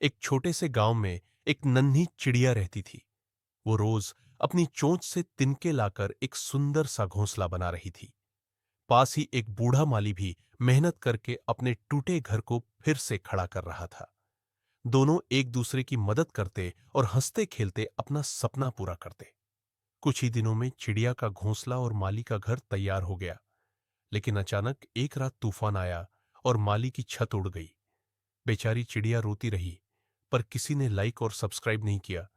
एक छोटे से गांव में एक नन्ही चिड़िया रहती थी। वो रोज अपनी चोंच से तिनके लाकर एक सुंदर सा घोंसला बना रही थी। पास ही एक बूढ़ा माली भी मेहनत करके अपने टूटे घर को फिर से खड़ा कर रहा था। दोनों एक दूसरे की मदद करते और हंसते खेलते अपना सपना पूरा करते। कुछ ही दिनों में चिड़िया का घोंसला और माली का घर तैयार हो गया। लेकिन अचानक एक रात तूफान आया और माली की छत उड़ गई। बेचारी चिड़िया रोती रही, पर किसी ने लाइक और सब्सक्राइब नहीं किया।